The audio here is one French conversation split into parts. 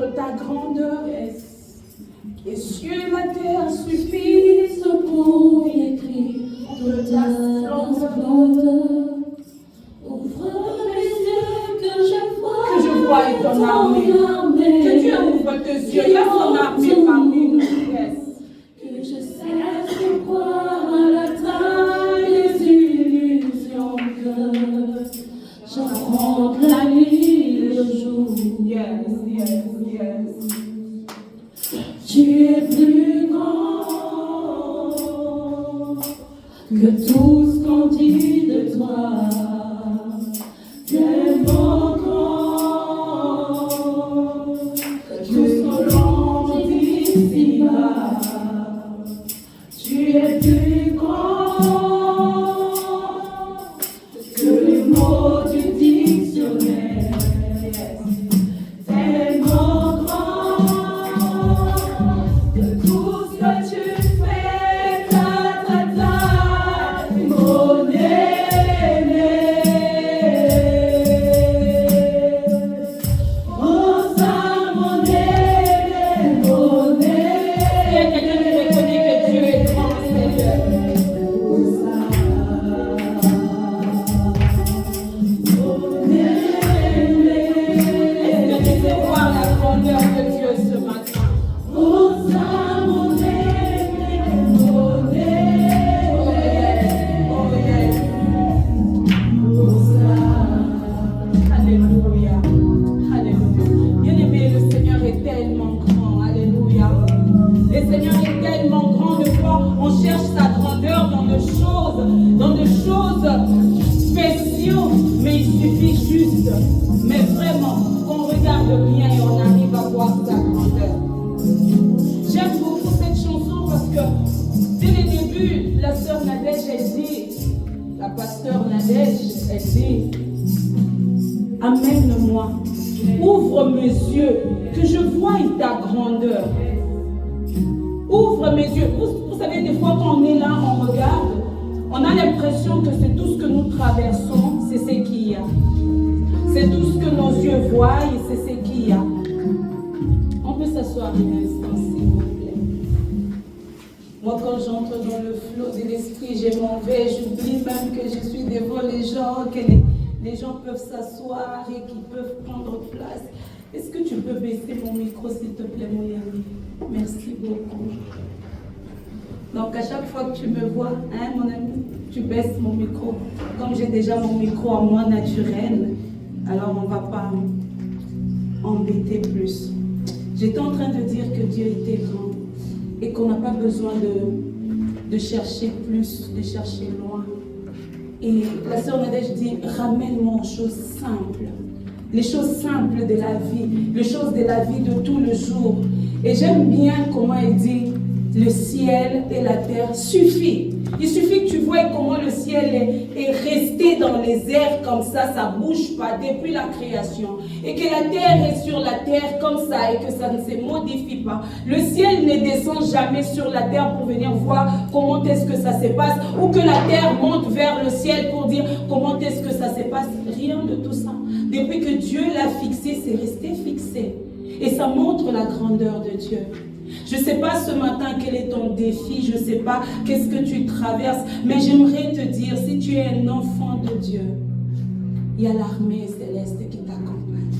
montre ta grandeur. Les cieux et la terre suffisent pour écrire de ta splendeur. Ouvre mes yeux que je vois et ton armée. Que Dieu ouvre tes yeux, il y a son armée parmi nous. Que je cesse de croire à la taille des illusions que j'affronte la nuit et le jour. Yes, yes, yes. Tu es plus grand que tout ce qu'on dit de toi. Tellement grand que tout ce que l'on dit ici-bas. Tu es plus grand que les mots du dictionnaire. Tellement grand que tout ce que tu fais, mon aîné. Oh, ça, mon aîné, mon aîné. Il y a quelqu'un qui reconnaît que Dieu est grand, Seigneur. Oh, ça, mon aîné. Est-ce que tu sais voir la grandeur de Dieu ce matin? Oh, ça, mon aîné, mon aîné. Oh, yes, oh, ça. Alléluia, alléluia. Bien-aimé, le Seigneur est tellement grand, alléluia. Le Seigneur est tellement grand, de fois on cherche sa grandeur dans des choses spéciaux, mais il suffit juste, mais vraiment, qu'on regarde bien et on arrive à voir sa grandeur. J'aime beaucoup cette chanson parce que dès le début, la sœur Nadège, elle dit, la pasteur Nadège, elle dit, amène-moi, ouvre mes yeux, que je voie ta grandeur. Ouvre mes yeux. Vous savez, des fois quand on est là, on regarde, on a l'impression que c'est tout ce que nous traversons, c'est ce qu'il y a. C'est tout ce que nos yeux voient et c'est ce qu'il y a. On peut s'asseoir un instant, s'il vous plaît. Moi, quand j'entre dans le flot de l'esprit, je m'en vais, j'oublie même que je suis devant les gens, que les gens peuvent s'asseoir et qu'ils peuvent prendre place. Est-ce que tu peux baisser mon micro, s'il te plaît, mon ami? Merci beaucoup. Donc, à chaque fois que tu me vois, hein, mon ami, tu baisses mon micro. Comme j'ai déjà mon micro à moi naturel, alors on ne va pas embêter plus. J'étais en train de dire que Dieu était grand et qu'on n'a pas besoin de chercher plus, de chercher loin. Et la sœur Nadège dit, ramène-moi aux choses simples. Les choses simples de la vie, les choses de la vie de tout le jour. Et j'aime bien comment elle dit, le ciel et la terre suffit. Il suffit que tu vois comment le ciel est resté dans les airs comme ça ne bouge pas depuis la création. Et que la terre est sur la terre comme ça et que ça ne se modifie pas. Le ciel ne descend jamais sur la terre pour venir voir comment est-ce que ça se passe. Ou que la terre monte vers le ciel pour dire comment est-ce que ça se passe. Rien de tout ça. Depuis que Dieu l'a fixé, c'est resté fixé. Et ça montre la grandeur de Dieu. Je ne sais pas ce matin quel est ton défi, je ne sais pas qu'est-ce que tu traverses, mais j'aimerais te dire, si tu es un enfant de Dieu, il y a l'armée céleste qui t'accompagne.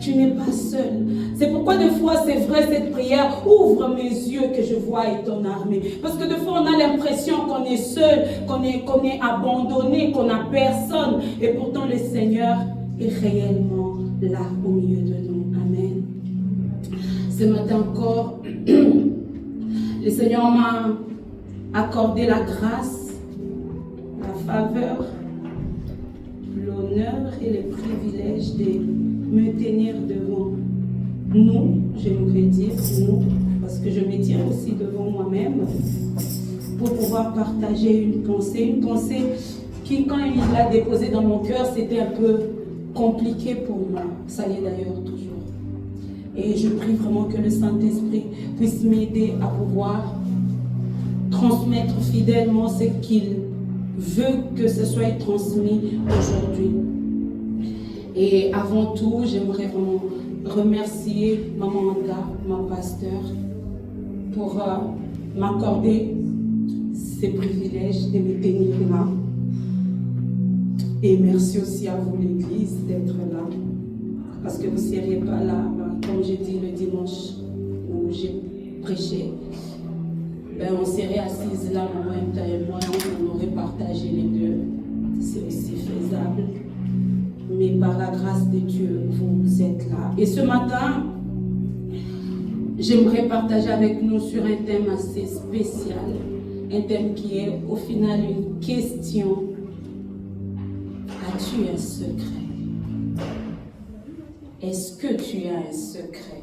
Tu n'es pas seul. C'est pourquoi des fois c'est vrai cette prière, ouvre mes yeux que je voie ton armée. Parce que des fois on a l'impression qu'on est seul, qu'on est abandonné, qu'on n'a personne. Et pourtant le Seigneur est réellement là au milieu de nous. Amen. Ce matin encore, le Seigneur m'a accordé la grâce, la faveur, l'honneur et le privilège de me tenir devant nous, j'aimerais dire nous, parce que je me tiens aussi devant moi-même, pour pouvoir partager une pensée qui, quand il l'a déposée dans mon cœur, c'était un peu compliqué pour moi. Ça l'est d'ailleurs toujours. Et je prie vraiment que le Saint-Esprit puisse m'aider à pouvoir transmettre fidèlement ce qu'il veut que ce soit transmis aujourd'hui. Et avant tout, j'aimerais vraiment remercier Maman Anda, ma pasteur, pour m'accorder ces privilèges de me tenir là. Et merci aussi à vous, l'Église, d'être là. Parce que vous ne seriez pas là, comme j'ai dit le dimanche où j'ai prêché. On serait assises là, maman et moi, on aurait partagé les deux. C'est aussi faisable. Mais par la grâce de Dieu, vous êtes là. Et ce matin, j'aimerais partager avec nous sur un thème assez spécial. Un thème qui est au final une question. As-tu un secret? Est-ce que tu as un secret?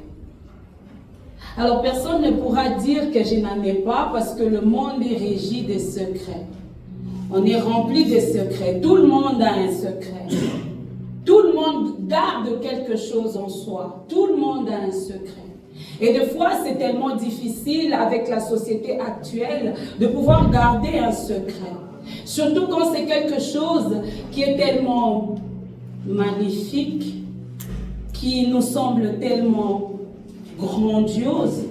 Alors personne ne pourra dire que je n'en ai pas parce que le monde est régi des secrets. On est rempli de secrets. Tout le monde a un secret. Tout le monde garde quelque chose en soi. Tout le monde a un secret. Et des fois, c'est tellement difficile avec la société actuelle de pouvoir garder un secret. Surtout quand c'est quelque chose qui est tellement magnifique, qui nous semble tellement grandiose.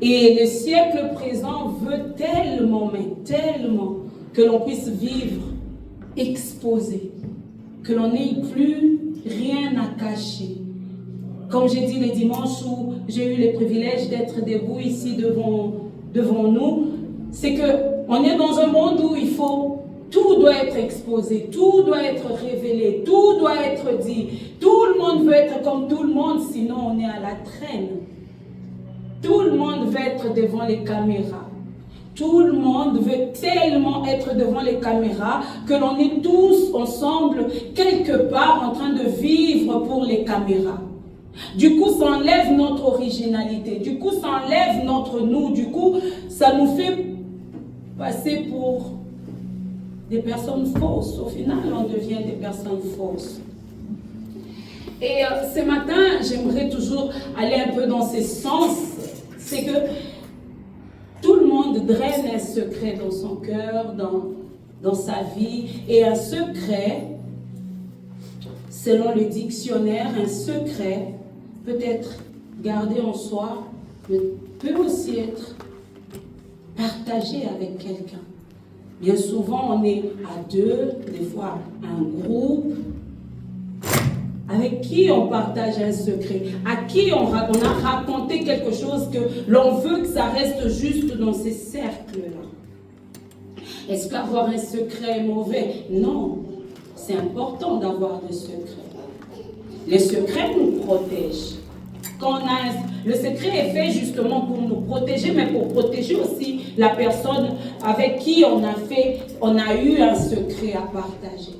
Et le siècle présent veut tellement, mais tellement, que l'on puisse vivre exposé, que l'on n'ait plus rien à cacher. Comme j'ai dit le dimanche où j'ai eu le privilège d'être debout ici devant nous, c'est qu'on est dans un monde où tout doit être exposé, tout doit être révélé, tout doit être dit. Tout le monde veut être comme tout le monde, sinon on est à la traîne. Tout le monde veut être devant les caméras. Tout le monde veut tellement être devant les caméras que l'on est tous ensemble, quelque part, en train de vivre pour les caméras. Du coup, ça enlève notre originalité. Du coup, ça enlève notre nous. Du coup, ça nous fait passer pour des personnes fausses. Au final, on devient des personnes fausses. Et ce matin, j'aimerais toujours aller un peu dans ce sens. C'est que tout le monde draine un secret dans son cœur, dans sa vie. Et un secret, selon le dictionnaire, un secret peut être gardé en soi, mais peut aussi être partagé avec quelqu'un. Bien souvent, on est à deux, des fois un groupe. Avec qui on partage un secret? À qui on a raconté quelque chose que l'on veut que ça reste juste dans ces cercles-là? Est-ce qu'avoir un secret est mauvais? Non, c'est important d'avoir des secrets. Les secrets nous protègent. Le secret est fait justement pour nous protéger, mais pour protéger aussi la personne avec qui on a eu un secret à partager.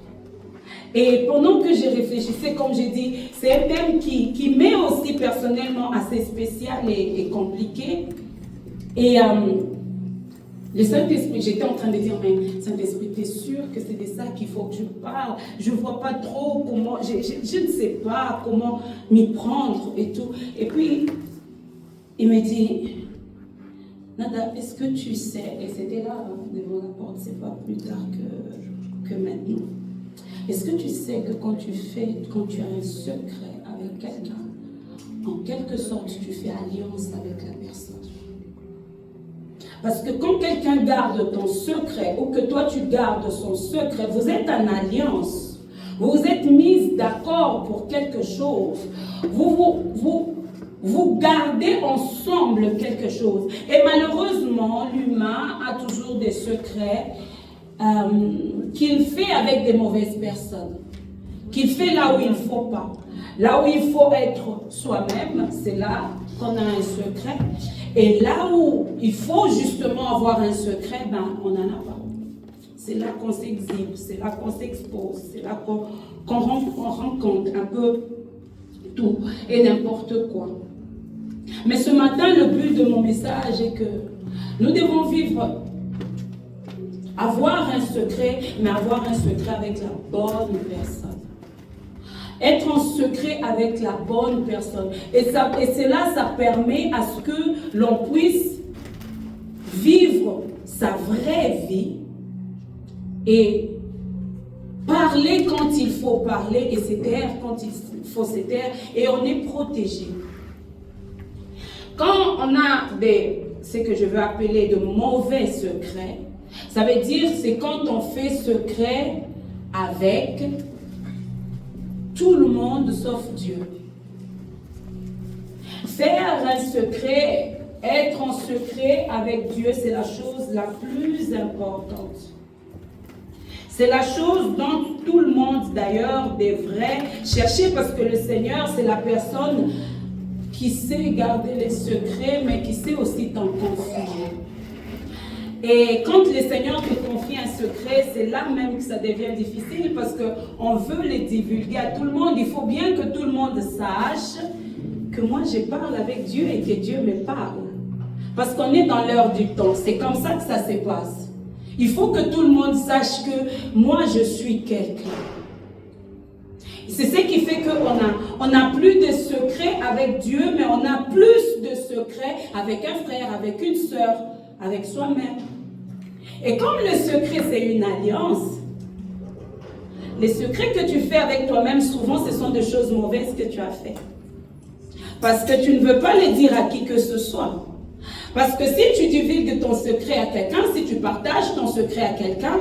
Et pendant que je réfléchissais, comme j'ai dit, c'est un thème qui m'est aussi personnellement assez spécial et compliqué. Et le Saint-Esprit, j'étais en train de dire, mais Saint-Esprit, t'es sûr que c'est de ça qu'il faut que je parle? Je ne vois pas trop comment, je ne sais pas comment m'y prendre et tout. Et puis, il me dit, Nada, est-ce que tu sais, et c'était là, devant la porte, c'est pas plus tard que maintenant. Est-ce que tu sais que quand tu as un secret avec quelqu'un, en quelque sorte, tu fais alliance avec la personne? Parce que quand quelqu'un garde ton secret, ou que toi tu gardes son secret, vous êtes en alliance. Vous vous êtes mis d'accord pour quelque chose. Vous gardez ensemble quelque chose. Et malheureusement, l'humain a toujours des secrets qu'il fait avec des mauvaises personnes, qu'il fait là où il ne faut pas. Là où il faut être soi-même, c'est là qu'on a un secret. Et là où il faut justement avoir un secret, on n'en a pas. C'est là qu'on s'exhibe, c'est là qu'on s'expose, c'est là qu'on rencontre un peu tout et n'importe quoi. Mais ce matin, le but de mon message est que nous devons vivre, avoir un secret, mais avoir un secret avec la bonne personne. Être en secret avec la bonne personne. Et cela, ça permet à ce que l'on puisse vivre sa vraie vie et pas parler quand il faut parler et se taire quand il faut se taire, et on est protégé. Quand on a ce que je veux appeler de mauvais secrets, ça veut dire c'est quand on fait secret avec tout le monde sauf Dieu. Faire un secret, être en secret avec Dieu, c'est la chose la plus importante. C'est la chose dont tout le monde d'ailleurs devrait chercher, parce que le Seigneur, c'est la personne qui sait garder les secrets, mais qui sait aussi t'en confier. Et quand le Seigneur te confie un secret, c'est là même que ça devient difficile, parce qu'on veut les divulguer à tout le monde. Il faut bien que tout le monde sache que moi je parle avec Dieu et que Dieu me parle. Parce qu'on est dans l'heure du temps. C'est comme ça que ça se passe. Il faut que tout le monde sache que moi je suis quelqu'un. C'est ce qui fait qu'on n'a plus de secrets avec Dieu, mais on a plus de secrets avec un frère, avec une sœur, avec soi-même. Et comme le secret c'est une alliance, les secrets que tu fais avec toi-même, souvent ce sont des choses mauvaises que tu as fait. Parce que tu ne veux pas les dire à qui que ce soit. Parce que si tu divulgues ton secret à quelqu'un, si tu partages ton secret à quelqu'un,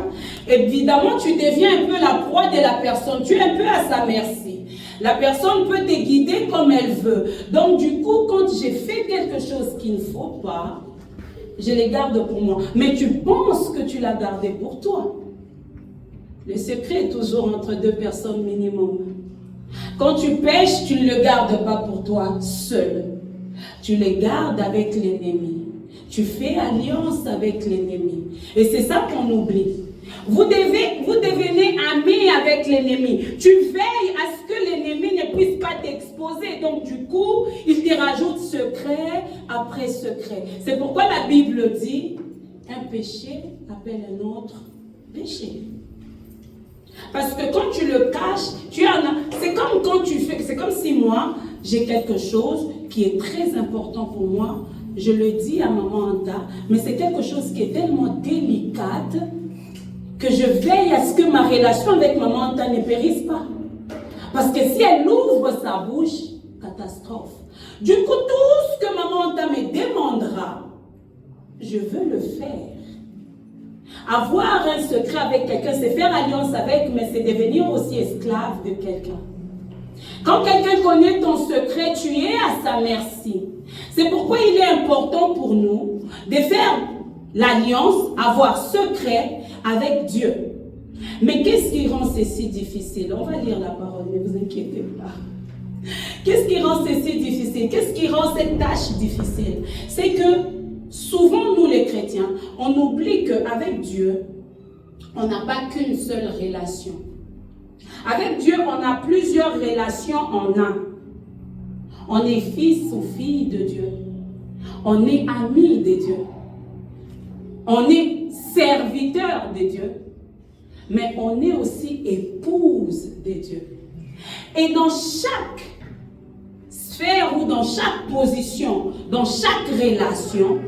évidemment tu deviens un peu la proie de la personne. Tu es un peu à sa merci. La personne peut te guider comme elle veut. Donc du coup, quand j'ai fait quelque chose qu'il ne faut pas, je les garde pour moi. Mais tu penses que tu l'as gardé pour toi. Le secret est toujours entre deux personnes minimum. Quand tu pêches, tu ne le gardes pas pour toi seul. Tu le gardes avec l'ennemi. Tu fais alliance avec l'ennemi. Et c'est ça qu'on oublie. Vous devenez amis avec l'ennemi. Tu veilles à ce que l'ennemi ne puisse pas t'exposer. Donc du coup, il te rajoute secret après secret. C'est pourquoi la Bible dit, un péché appelle un autre péché. Parce que quand tu le caches, c'est comme quand tu fais, c'est comme si moi, j'ai quelque chose qui est très important pour moi, je le dis à maman Anta, mais c'est quelque chose qui est tellement délicate que je veille à ce que ma relation avec maman Anta ne périsse pas. Parce que si elle ouvre sa bouche, catastrophe. Du coup, tout ce que maman Anta me demandera, je veux le faire. Avoir un secret avec quelqu'un, c'est faire alliance avec, mais c'est devenir aussi esclave de quelqu'un. Quand quelqu'un connaît ton secret, tu es à sa merci. C'est pourquoi il est important pour nous de faire l'alliance, avoir secret avec Dieu. Mais qu'est-ce qui rend ceci difficile? On va lire la parole, ne vous inquiétez pas. Qu'est-ce qui rend ceci difficile? Qu'est-ce qui rend cette tâche difficile? C'est que souvent, nous les chrétiens, on oublie qu'avec Dieu, on n'a pas qu'une seule relation. Avec Dieu, on a plusieurs relations en un. On est fils ou fille de Dieu. On est ami de Dieu. On est serviteur de Dieu. Mais on est aussi épouse de Dieu. Et dans chaque sphère ou dans chaque position, dans chaque relation,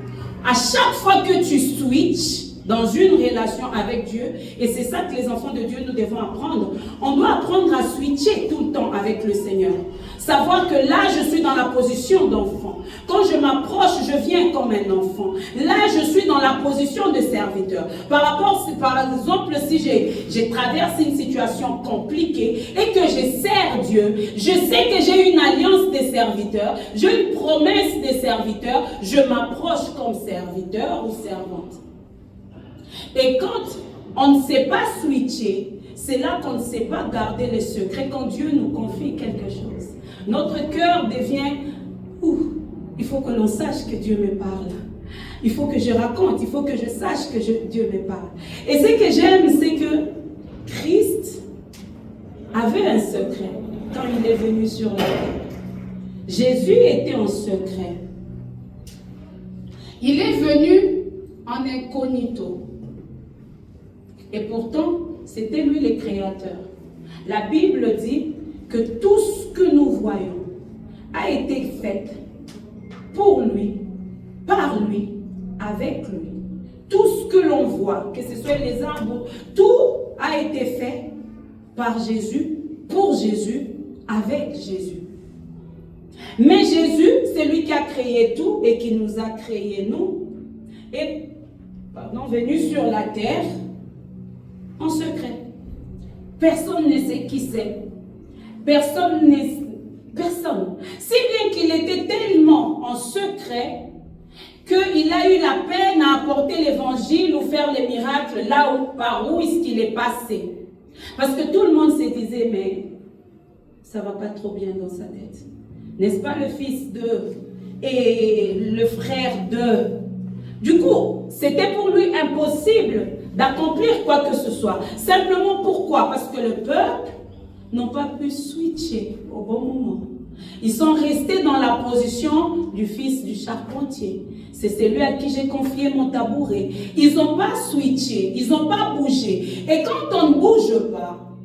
à chaque fois que tu switches dans une relation avec Dieu, et c'est ça que les enfants de Dieu nous devons apprendre, on doit apprendre à switcher tout le temps avec le Seigneur. Savoir que là, je suis dans la position d'enfant. Quand je m'approche, je viens comme un enfant. Là, je suis dans la position de serviteur. Par exemple, si je traverse une situation compliquée et que je sers Dieu, je sais que j'ai une alliance des serviteurs, j'ai une promesse des serviteurs, je m'approche comme serviteur ou servante. Et quand on ne sait pas switcher, c'est là qu'on ne sait pas garder les secrets. Quand Dieu nous confie quelque chose, notre cœur devient il faut que l'on sache que Dieu me parle. Il faut que je raconte, il faut que je sache que Dieu me parle. Et ce que j'aime, c'est que Christ avait un secret quand il est venu sur la terre. Jésus était en secret. Il est venu en incognito. Et pourtant, c'était lui le créateur. La Bible dit que tout ce que nous voyons a été fait pour lui, par lui, avec lui. Tout ce que l'on voit, que ce soit les arbres, tout a été fait par Jésus, pour Jésus, avec Jésus. Mais Jésus, c'est lui qui a créé tout et qui nous a créé nous, est venu sur la terre en secret. Personne ne sait qui c'est. Personne. Si bien qu'il était tellement en secret qu'il a eu la peine à apporter l'évangile ou faire les miracles là par où est-ce qu'il est passé. Parce que tout le monde se disait, mais ça ne va pas trop bien dans sa tête. N'est-ce pas le fils de et le frère de? Du coup, c'était pour lui impossible d'accomplir quoi que ce soit. Simplement pourquoi? Parce que le peuple n'ont pas pu switcher au bon moment. Ils sont restés dans la position du fils du charpentier. C'est celui à qui j'ai confié mon tabouret. Ils n'ont pas switché, ils n'ont pas bougé. Et quand on ne bouge pas,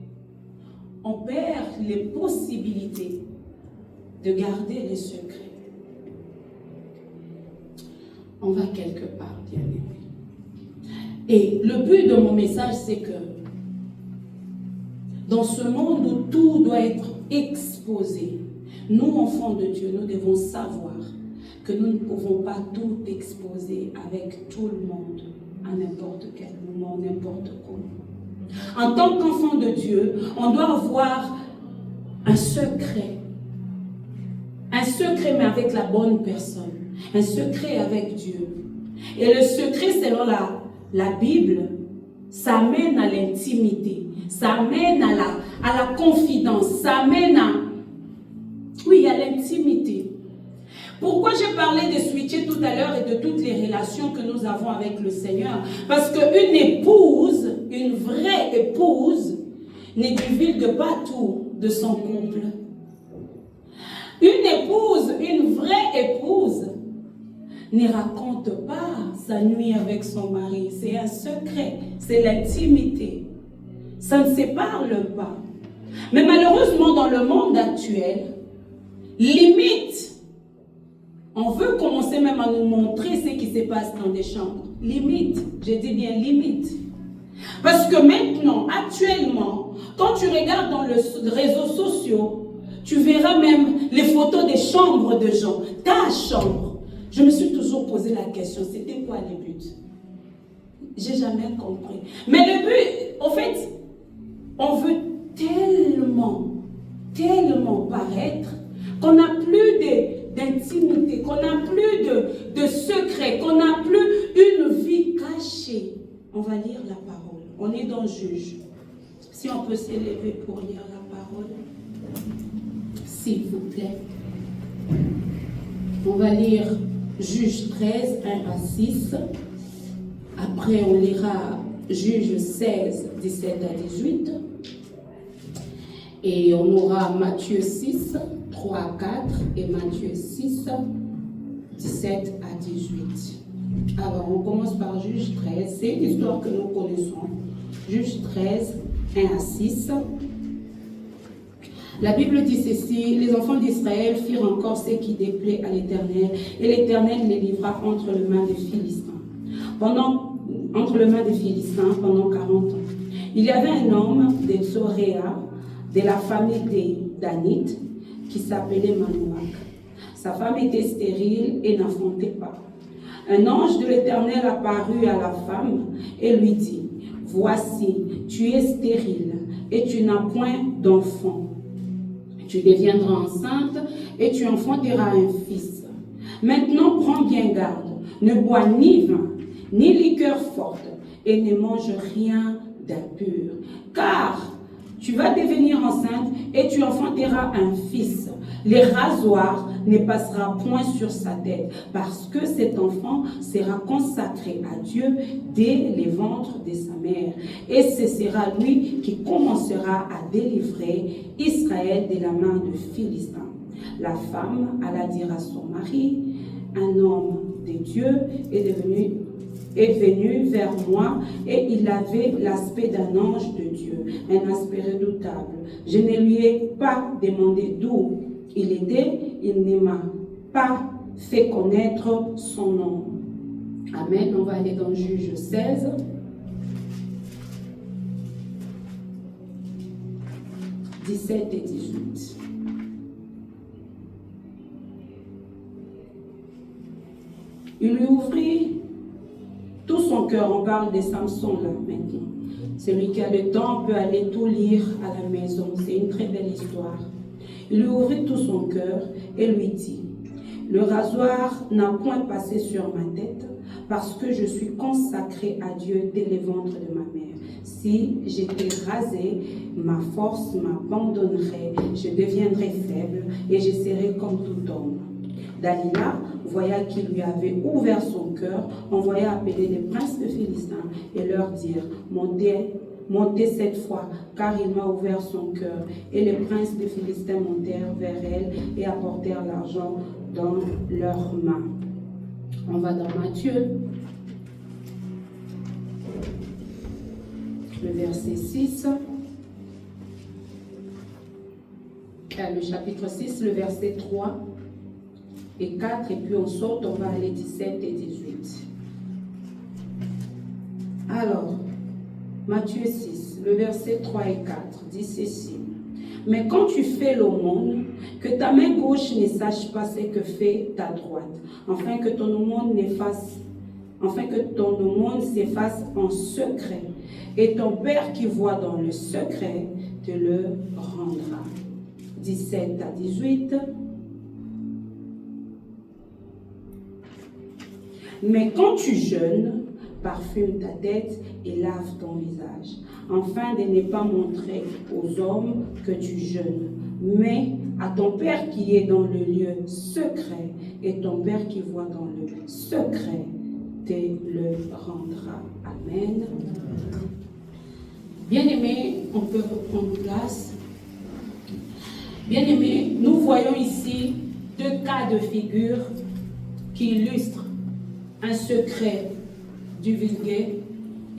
on perd les possibilités de garder les secrets. On va quelque part, bien aimé. Et le but de mon message, c'est que dans ce monde où tout doit être exposé, nous, enfants de Dieu, nous devons savoir que nous ne pouvons pas tout exposer avec tout le monde, à n'importe quel moment, n'importe comment. En tant qu'enfant de Dieu, on doit avoir un secret. Un secret, mais avec la bonne personne. Un secret avec Dieu. Et le secret, selon la Bible, ça mène à l'intimité. Ça mène à la confidence. Ça mène à l'intimité. Pourquoi j'ai parlé de switcher tout à l'heure et de toutes les relations que nous avons avec le Seigneur? Parce qu'une épouse, une vraie épouse, ne divulgue pas tout de son couple. Une épouse, une vraie épouse, ne raconte pas sa nuit avec son mari. C'est un secret, c'est l'intimité. Ça ne se parle pas. Mais malheureusement, dans le monde actuel, limite, on veut commencer même à nous montrer ce qui se passe dans des chambres. Limite, je dis bien limite. Parce que maintenant, actuellement, quand tu regardes dans les réseaux sociaux, tu verras même les photos des chambres de gens. Ta chambre. Je me suis toujours posé la question, c'était quoi le but? J'ai jamais compris. Mais le but, en fait, on veut tellement paraître qu'on n'a plus d'intimité, qu'on n'a plus de secret, qu'on n'a plus une vie cachée. On va lire la parole. On est dans Juge. Si on peut s'élever pour lire la parole, s'il vous plaît. On va lire Juge 13, 1 à 6. Après, on lira Juge 16, 17 à 18. Et on aura Matthieu 6, 3 à 4 et Matthieu 6, 17 à 18. Alors, on commence par Juge 13. C'est une histoire que nous connaissons. Juge 13, 1 à 6. La Bible dit ceci: les enfants d'Israël firent encore ce qui déplaît à l'Éternel, et l'Éternel les livra entre les mains des Philistins. Pendant 40 ans. Il y avait un homme de Tsoréa, de la famille des Danites, qui s'appelait Manoach. Sa femme était stérile et n'enfantait pas. Un ange de l'Éternel apparut à la femme et lui dit: voici, tu es stérile et tu n'as point d'enfant. Tu deviendras enceinte et tu enfanteras un fils. Maintenant, prends bien garde. Ne bois ni vin, ni liqueur forte, et ne mange rien d'impur. Car tu vas devenir enceinte et tu enfanteras un fils. Les rasoirs ne passera point sur sa tête, parce que cet enfant sera consacré à Dieu dès les ventres de sa mère. Et ce sera lui qui commencera à délivrer Israël de la main de Philistins. La femme alla dire à son mari: un homme de Dieu est venu vers moi et il avait l'aspect d'un ange de Dieu, un aspect redoutable. Je ne lui ai pas demandé d'où il était, il ne m'a pas fait connaître son nom. Amen. On va aller dans Juge 16. 17 et 18. Il lui ouvrit tout son cœur. On parle de Samson là maintenant. Celui qui a le temps peut aller tout lire à la maison. C'est une très belle histoire. Il lui ouvrit tout son cœur et lui dit: le rasoir n'a point passé sur ma tête, parce que je suis consacré à Dieu dès le ventre de ma mère. Si j'étais rasé, ma force m'abandonnerait, je deviendrais faible et je serais comme tout homme. Dalila, voyant qu'il lui avait ouvert son cœur, envoya appeler les princes de Philistins et leur dire: montez cette fois, car il m'a ouvert son cœur. Et les princes de Philistins montèrent vers elle et apportèrent l'argent dans leurs mains. On va dans Matthieu, le verset 6, le chapitre 6, le verset 3 et 4, et puis on saute, on va aller 17 et 18. Alors, Matthieu 6, le verset 3 et 4, dit ceci: mais quand tu fais l'aumône, que ta main gauche ne sache pas ce que fait ta droite, afin que ton aumône s'efface en secret, et ton Père qui voit dans le secret te le rendra. 17 à 18. Mais quand tu jeûnes, parfume ta tête et lave ton visage, afin de ne pas montrer aux hommes que tu jeûnes, mais à ton Père qui est dans le lieu secret, et ton Père qui voit dans le secret te le rendra. Amen. Bien-aimés, on peut reprendre place. Bien-aimés, nous voyons ici deux cas de figure qui illustrent un secret divulgué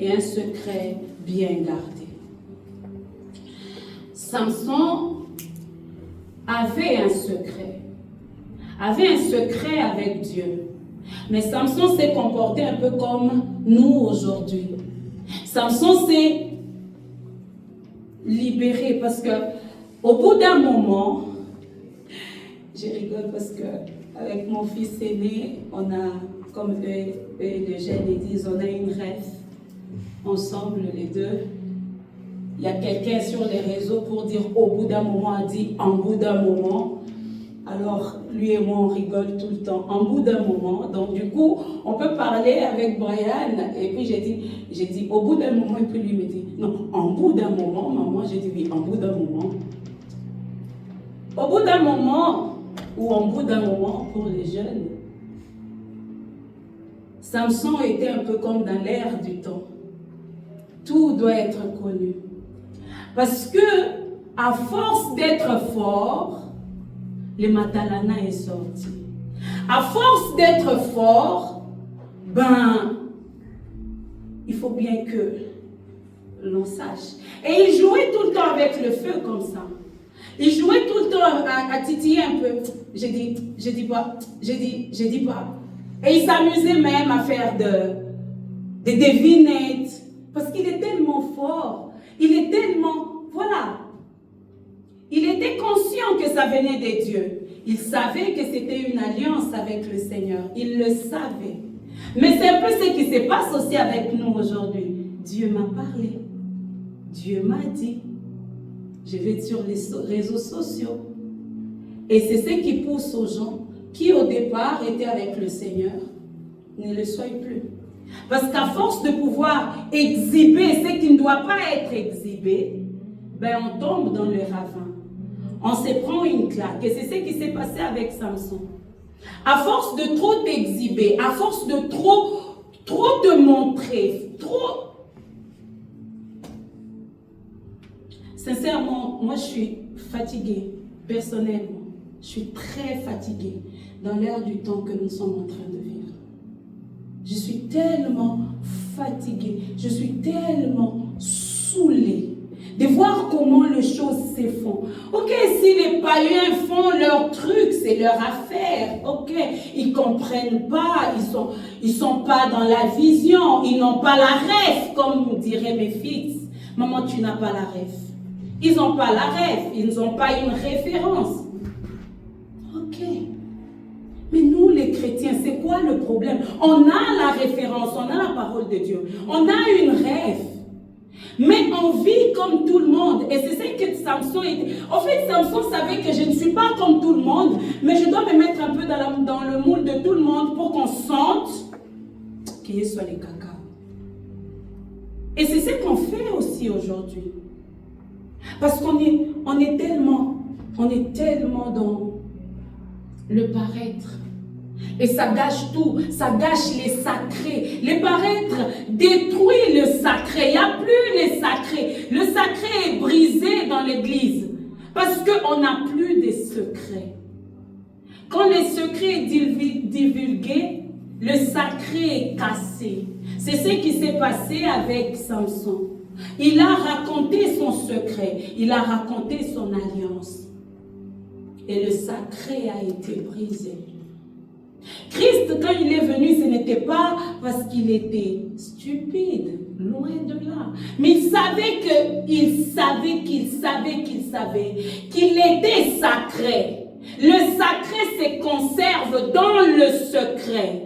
et un secret bien gardé. Samson avait un secret avec Dieu. Mais Samson s'est comporté un peu comme nous aujourd'hui. Samson s'est libéré parce que au bout d'un moment, je rigole parce que avec mon fils aîné, on a, comme eux les jeunes ils disent, on a une rêve ensemble les deux. Il y a quelqu'un sur les réseaux pour dire au bout d'un moment, a dit en bout d'un moment. Alors lui et moi on rigole tout le temps, en bout d'un moment. Donc du coup, on peut parler avec Brian. Et puis j'ai dit au bout d'un moment, et puis lui me dit non, en bout d'un moment, maman. J'ai dit oui, en bout d'un moment. Au bout d'un moment, ou en bout d'un moment pour les jeunes, Samson était un peu comme dans l'air du temps. Tout doit être connu. Parce que, à force d'être fort, le Matalana est sorti. À force d'être fort, il faut bien que l'on sache. Et il jouait tout le temps avec le feu comme ça. Il jouait tout le temps à titiller un peu. J'ai dit pas. Et il s'amusait même à faire des devinettes. Parce qu'il est tellement fort. Il est tellement... Voilà. Il était conscient que ça venait de Dieu. Il savait que c'était une alliance avec le Seigneur. Il le savait. Mais c'est un peu ce qui se passe aussi avec nous aujourd'hui. Dieu m'a parlé. Dieu m'a dit. Je vais sur les réseaux sociaux. Et c'est ce qui pousse aux gens qui au départ étaient avec le Seigneur, ne le soient plus. Parce qu'à force de pouvoir exhiber ce qui ne doit pas être exhibé, on tombe dans le ravin. On se prend une claque. Et c'est ce qui s'est passé avec Samson. À force de trop t'exhiber, à force de trop te montrer, Sincèrement, moi je suis fatiguée, personnellement. Je suis très fatiguée dans l'ère du temps que nous sommes en train de vivre. Je suis tellement fatiguée, je suis tellement saoulée de voir comment les choses se font. Ok, si les païens font leur truc, c'est leur affaire. Ok, ils ne comprennent pas, ils sont pas dans la vision, ils n'ont pas la rêve, comme diraient mes fils. Maman, tu n'as pas la rêve. Ils n'ont pas la rêve, ils n'ont pas une référence. Ok. Mais nous, les chrétiens, c'est quoi le problème? On a la référence, on a la parole de Dieu. On a une rêve. Mais on vit comme tout le monde. Et c'est ce que Samson était. En fait, Samson savait que je ne suis pas comme tout le monde, mais je dois me mettre un peu dans le moule de tout le monde pour qu'on sente qu'il y soit les caca. Et c'est ce qu'on fait aussi aujourd'hui. Parce qu'on est tellement dans le paraître. Et ça gâche tout, ça gâche les sacrés. Le paraître détruit le sacré. Il n'y a plus les sacrés. Le sacré est brisé dans l'église. Parce qu'on n'a plus de secrets. Quand le secret est divulgué, le sacré est cassé. C'est ce qui s'est passé avec Samson. Il a raconté son secret. Il a raconté son alliance. Et le sacré a été brisé. Christ, quand il est venu, ce n'était pas parce qu'il était stupide, loin de là. Mais il savait qu'il était sacré. Le sacré se conserve dans le secret.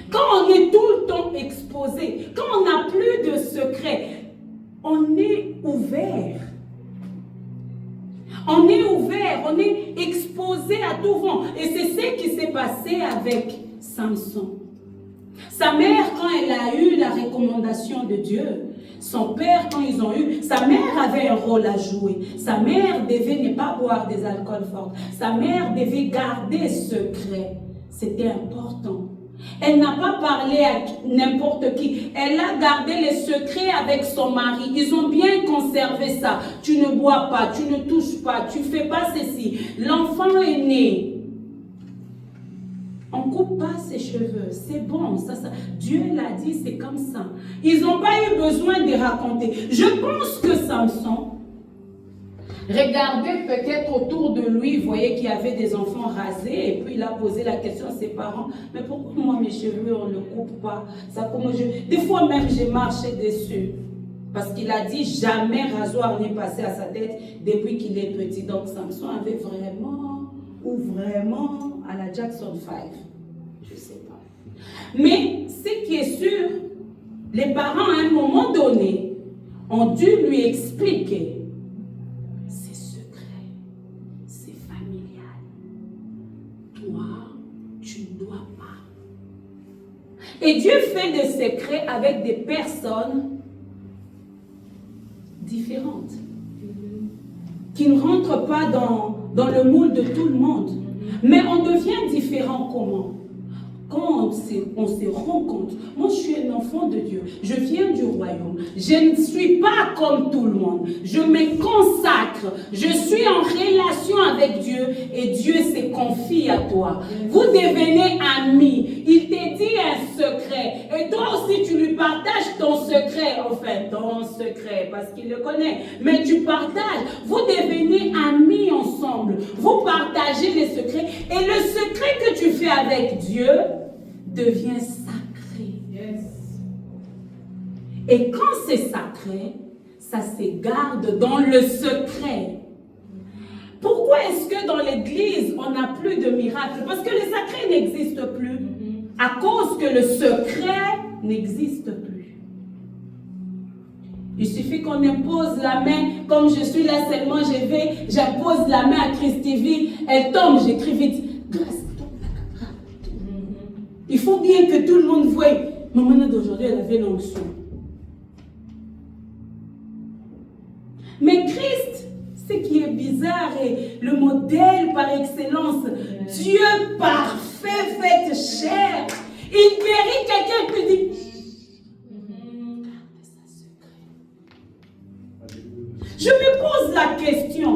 Quand on est tout le temps exposé, quand on n'a plus de secret, on est ouvert. On est ouvert, on est exposé à tout vent. Et c'est ce qui s'est passé avec Samson. Sa mère, quand elle a eu la recommandation de Dieu, son père, quand ils ont eu, sa mère avait un rôle à jouer. Sa mère devait ne pas boire des alcools forts. Sa mère devait garder secret. C'était important. Elle n'a pas parlé à n'importe qui. Elle a gardé les secrets avec son mari. Ils ont bien conservé ça. Tu ne bois pas, tu ne touches pas, tu ne fais pas ceci. L'enfant est né. On ne coupe pas ses cheveux. C'est bon. Ça. Dieu l'a dit, c'est comme ça. Ils n'ont pas eu besoin de raconter. Je pense que Samson regardait peut-être autour de lui, il voyait qu'il y avait des enfants rasés, et puis il a posé la question à ses parents, mais pourquoi moi mes cheveux on ne coupe pas? Des fois même j'ai marché dessus, parce qu'il a dit jamais rasoir n'est passé à sa tête depuis qu'il est petit. Donc Samson avait vraiment à la Jackson 5, je ne sais pas. Mais ce qui est sûr, les parents à un moment donné ont dû lui expliquer. Et Dieu fait des secrets avec des personnes différentes, qui ne rentrent pas dans le moule de tout le monde. Mais on devient différent comment? Quand on se rend compte, moi je suis un enfant de Dieu, je viens du royaume, je ne suis pas comme tout le monde, je me consacre, je suis en relation avec Dieu et Dieu se confie à toi. Vous devenez amis, il te dit un secret et toi aussi tu lui partages ton secret, ton secret parce qu'il le connaît, mais tu partages, vous devenez amis ensemble, vous partagez les secrets et le secret que tu fais avec Dieu devient sacré. Yes. Et quand c'est sacré, ça se garde dans le secret. Pourquoi est-ce que dans l'église, on n'a plus de miracles? Parce que le sacré n'existe plus. À cause que le secret n'existe plus. Il suffit qu'on impose la main, comme je suis là seulement, j'impose la main à Christivie, elle tombe, j'écris vite. Grâce. Il faut bien que tout le monde voie. Maman d'aujourd'hui, elle avait l'onction. Mais Christ, ce qui est bizarre et le modèle par excellence, Dieu parfait fait chair. Il guérit quelqu'un qui dit, garde ça secret. Je me pose la question,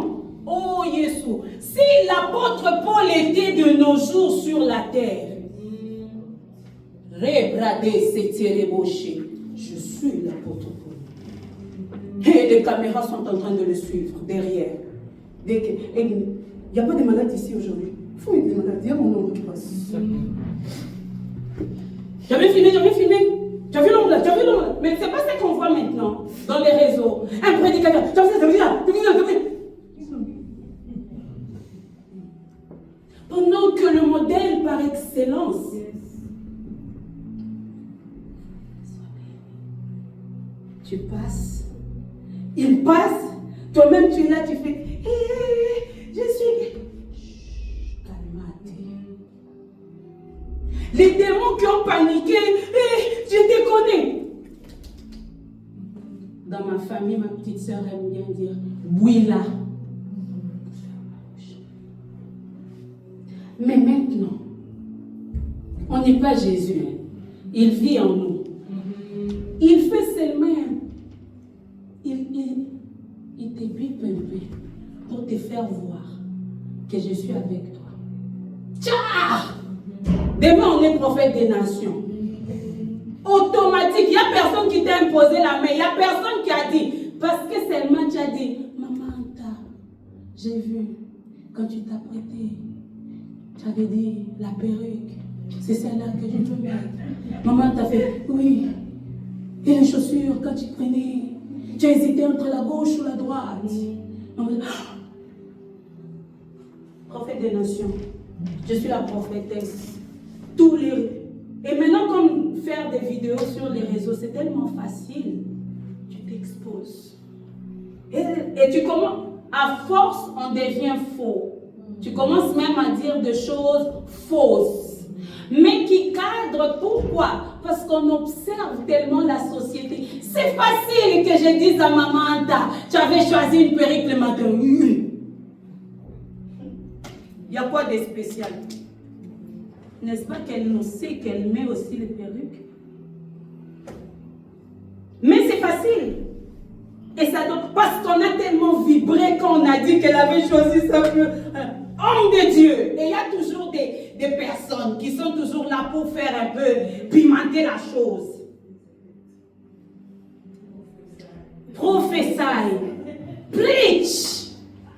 oh Jésus, si l'apôtre Paul était de nos jours sur la terre, je suis l'apôtre Paul. Et les caméras sont en train de le suivre derrière. Il n'y a pas de malades ici aujourd'hui. Il faut mettre des malades. Il y a mon nom qui passe. Jamais filmé. Tu as vu l'homme là, tu as vu l'homme là. Mais c'est pas ce qu'on voit maintenant dans les réseaux. Un prédicateur, tu as vu ça, tu as vu ça, tu as vu ça, tu as vu ça. Pendant que le modèle par excellence, tu passes, il passe, toi-même tu es là, tu fais, je suis... Calme-toi. Les démons qui ont paniqué, je te connais. Dans ma famille, ma petite sœur aime bien dire, oui là. Mais maintenant, on n'est pas Jésus. Hein. Il vit en nous. Il fait seulement, il te bipe un peu pour te faire voir que je suis avec toi. Tcha! Demain, on est prophète des nations. Automatique, il n'y a personne qui t'a imposé la main, il n'y a personne qui a dit. Parce que seulement tu as dit, maman, j'ai vu quand tu t'apprêtais. Tu avais dit la perruque, c'est celle-là que je veux mettre. Maman t'a fait, oui. Et les chaussures, quand tu prenais, tu as hésité entre la gauche ou la droite. Maman, prophète des nations, je suis la prophétesse. Et maintenant, comme faire des vidéos sur les réseaux, c'est tellement facile. Tu t'exposes. Et tu commences, à force, on devient faux. Tu commences même à dire des choses fausses, mais qui cadrent. Pourquoi? Parce qu'on observe tellement la société. C'est facile que je dise à maman Anta, tu avais choisi une perruque le matin. Il y a quoi de spécial? N'est-ce pas qu'elle nous sait qu'elle met aussi les perruques? Mais c'est facile. Et ça donne, parce qu'on a tellement vibré quand on a dit qu'elle avait choisi ça pour homme de Dieu. Et il y a toujours des personnes qui sont toujours là pour faire un peu pimenter la chose. Prophesy. Preach.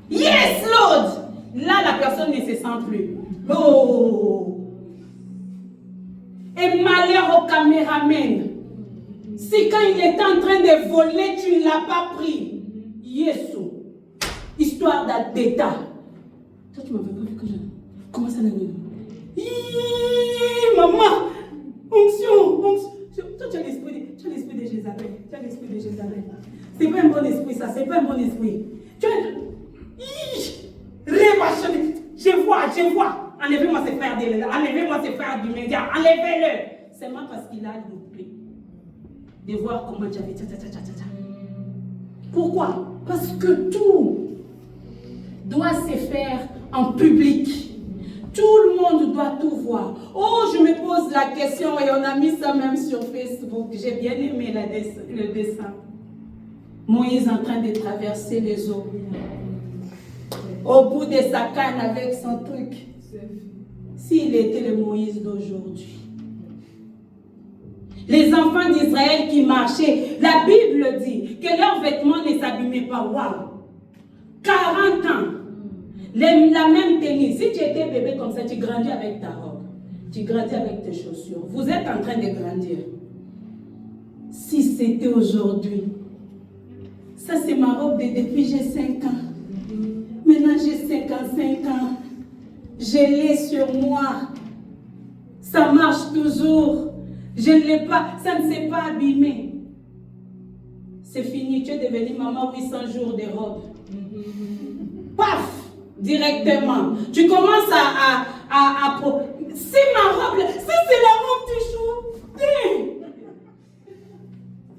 Yes, Lord. Là, la personne ne se sent plus. Oh. Et malheur au caméraman. Si quand il était en train de voler, tu ne l'as pas pris. Yesu. Histoire d'état. Toi, tu m'avais pas vu que je... Comment ça n'a pas? Maman. Onction. Toi, tu as l'esprit de Jézabel. Tu as l'esprit de Jézabel. C'est pas un bon esprit, ça. C'est pas un bon esprit. Tu as... Je vois. Enlevez-moi ces frères du média. Enlevez-le. C'est moi parce qu'il a loupé. De voir comment tu avais... Pourquoi? Parce que tout doit se faire en public. Tout le monde doit tout voir. Oh, je me pose la question et on a mis ça même sur Facebook. J'ai bien aimé le dessin. Moïse en train de traverser les eaux. Au bout de sa canne avec son truc. S'il était le Moïse d'aujourd'hui. Les enfants d'Israël qui marchaient, la Bible dit que leurs vêtements ne s'abîmaient pas. Waouh! 40 ans. La même tenue. Si tu étais bébé comme ça, tu grandis avec ta robe. Tu grandis avec tes chaussures. Vous êtes en train de grandir. Si c'était aujourd'hui. Ça, c'est ma robe depuis j'ai 5 ans. Maintenant, j'ai 55 ans. Je l'ai sur moi. Ça marche toujours. Je ne l'ai pas, ça ne s'est pas abîmé. C'est fini, tu es devenue maman 800 jours de robe. Paf! Directement. Tu commences à c'est ma robe, ça c'est la robe du jour.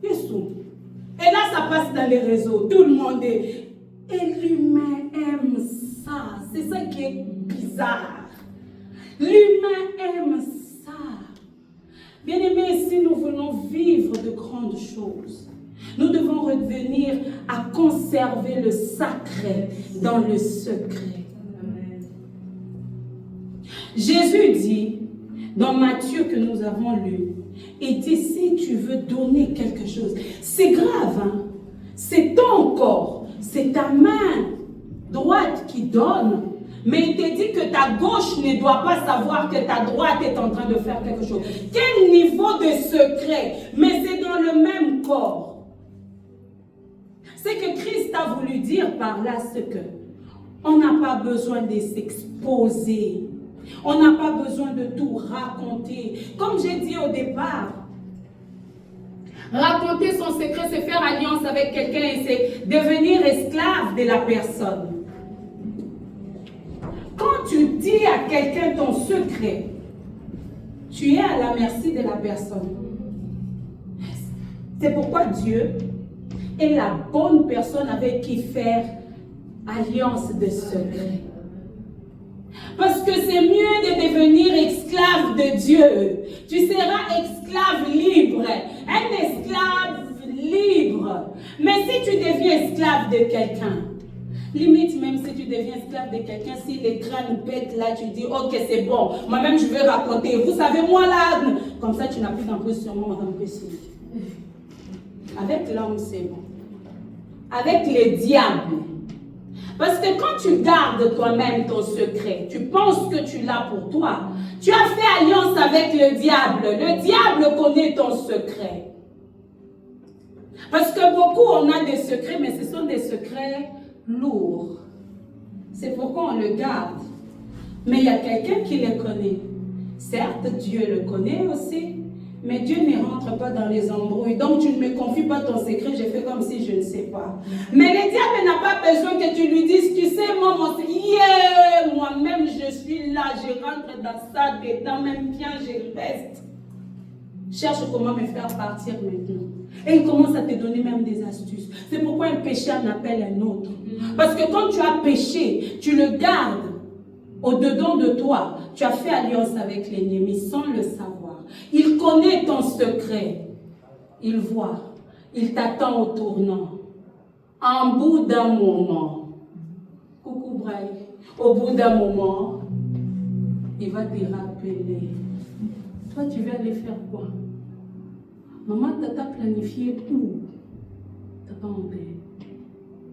Yesu. Et là, ça passe dans les réseaux. Tout le monde est... Et l'humain aime ça. C'est ça qui est bizarre. L'humain aime ça. Bien-aimés, si nous voulons vivre de grandes choses, nous devons revenir à conserver le sacré dans le secret. Amen. Jésus dit, dans Matthieu que nous avons lu, et dit, si tu veux donner quelque chose, c'est grave, hein? C'est ton corps, c'est ta main droite qui donne, Mais il te dit que ta gauche ne doit pas savoir que ta droite est en train de faire quelque chose. Quel niveau de secret? Mais c'est dans le même corps. C'est que Christ a voulu dire par là ce que on n'a pas besoin de s'exposer. On n'a pas besoin de tout raconter. Comme j'ai dit au départ, raconter son secret, c'est faire alliance avec quelqu'un et c'est devenir esclave de la personne. Quand tu dis à quelqu'un ton secret, tu es à la merci de la personne. C'est pourquoi Dieu est la bonne personne avec qui faire alliance de secret. Parce que c'est mieux de devenir esclave de Dieu. Tu seras esclave libre. Un esclave libre. Mais si tu deviens esclave de quelqu'un, limite même si tu deviens esclave de quelqu'un, si les crânes pètent là, tu dis ok c'est bon, moi-même je vais raconter. Vous savez moi là, comme ça tu n'as plus d'emprise sur moi, madame Pessi. Avec l'homme c'est bon. Avec le diable. Parce que quand tu gardes toi-même ton secret, tu penses que tu l'as pour toi, tu as fait alliance avec le diable. Le diable connaît ton secret. Parce que beaucoup, on a des secrets, mais ce sont des secrets lourds. C'est pourquoi on le garde. Mais il y a quelqu'un qui le connaît. Certes, Dieu le connaît aussi, mais Dieu ne rentre pas dans les embrouilles. Donc, tu ne me confies pas ton secret, j'ai fait comme si je ne sais pas. Mais le diable n'a pas besoin que tu lui dises, tu sais, moi, moi-même, je suis là, je rentre dans ça, dedans, même bien, je reste. Cherche comment me faire partir maintenant. Et il commence à te donner même des astuces. C'est pourquoi un péché en appelle un autre. Parce que quand tu as péché, tu le gardes au-dedans de toi. Tu as fait alliance avec l'ennemi sans le savoir. Il connaît ton secret. Il voit. Il t'attend au tournant. En bout d'un moment. Coucou Braille. Au bout d'un moment, il va te rappeler. Toi, tu vas aller faire quoi? Maman t'a planifié où? T'as pas oublié.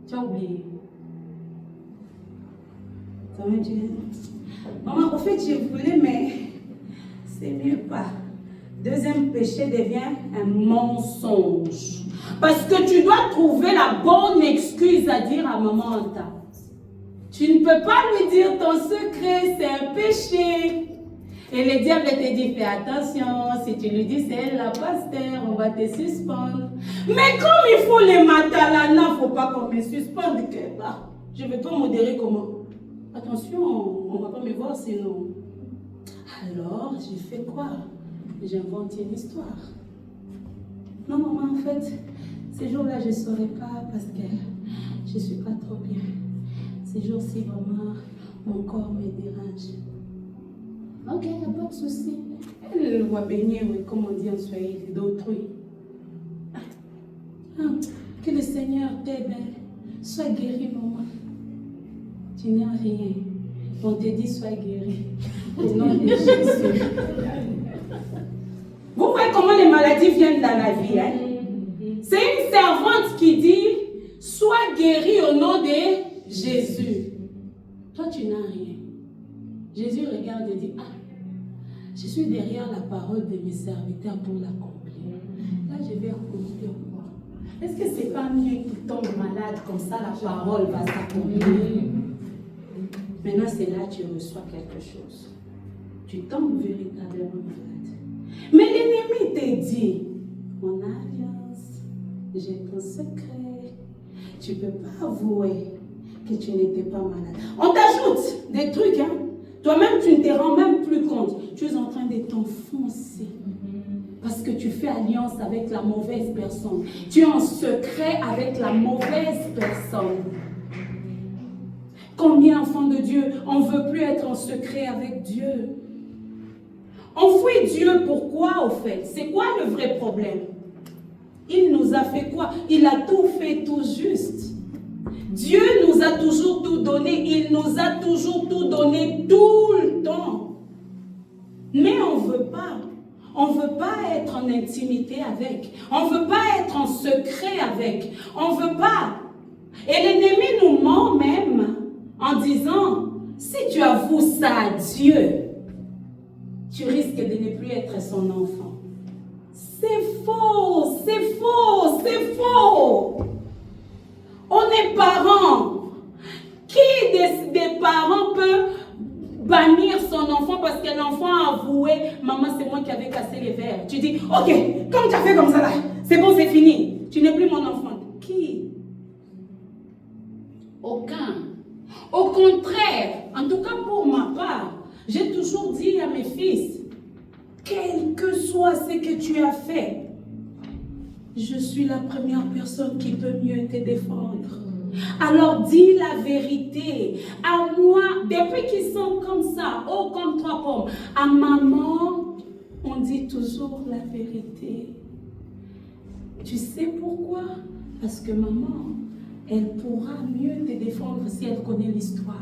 Tu as oublié. Ça va dire, maman, au fait, je voulais, mais c'est mieux pas. Deuxième péché devient un mensonge. Parce que tu dois trouver la bonne excuse à dire à maman Anta. Tu ne peux pas lui dire ton secret, c'est un péché. Et le diable te dit, fais attention, si tu lui dis c'est elle la pasteur, on va te suspendre. Mais comme il faut les matalana, il ne faut pas qu'on me suspende. Je ne vais pas modérer comment? Attention, on ne va pas me voir sinon. Alors, j'ai fait quoi? J'ai inventé une histoire. Non, maman, en fait, ces jours-là, je ne saurais pas parce que je ne suis pas trop bien. Ces jours-ci, vraiment, mon corps me dérange. Ok, il n'y a pas de souci. Elle va baigner, oui, comme on dit en Swahili, d'autrui. Que le Seigneur t'aide. Sois guéri, maman. Tu n'as rien. On te dit, sois guéri. Au nom de Jésus. Vous voyez comment les maladies viennent dans la vie, hein? C'est une servante qui dit, sois guéri au nom de Jésus. Toi, tu n'as rien. Jésus regarde et dit, je suis derrière la parole de mes serviteurs pour l'accomplir. Là, je vais accomplir quoi? Est-ce que c'est pas mieux que tu tombes malade comme ça, la parole va s'accomplir? Maintenant, c'est là que tu reçois quelque chose. Tu tombes véritablement malade. Mais l'ennemi te dit, mon alliance, j'ai ton secret. Tu ne peux pas avouer que tu n'étais pas malade. On t'ajoute des trucs, hein? Toi-même, tu ne te rends même plus compte. Tu es en train de t'enfoncer. Parce que tu fais alliance avec la mauvaise personne. Tu es en secret avec la mauvaise personne. Combien d'enfants de Dieu, on ne veut plus être en secret avec Dieu? On fuit Dieu pourquoi, au fait? C'est quoi le vrai problème? Il nous a fait quoi? Il a tout fait tout juste. Dieu nous a toujours tout donné. Il nous a toujours tout donné tout le temps. Mais on ne veut pas. On ne veut pas être en intimité avec. On ne veut pas être en secret avec. On ne veut pas. Et l'ennemi nous ment même en disant, si avoues ça à Dieu, tu risques de ne plus être son enfant. C'est faux, c'est faux, c'est faux. On est parents. Qui des parents peut bannir son enfant parce que l'enfant a avoué, maman, c'est moi qui avais cassé les verres. Tu dis, ok, comme tu as fait comme ça là, c'est bon, c'est fini. Tu n'es plus mon enfant. Qui? Aucun. Au contraire, en tout cas pour ma part, j'ai toujours dit à mes fils, quel que soit ce que tu as fait, je suis la première personne qui peut mieux te défendre. Alors dis la vérité. À moi, depuis qu'ils sont comme ça, oh comme trois pommes, à maman, on dit toujours la vérité. Tu sais pourquoi? Parce que maman, elle pourra mieux te défendre si elle connaît l'histoire.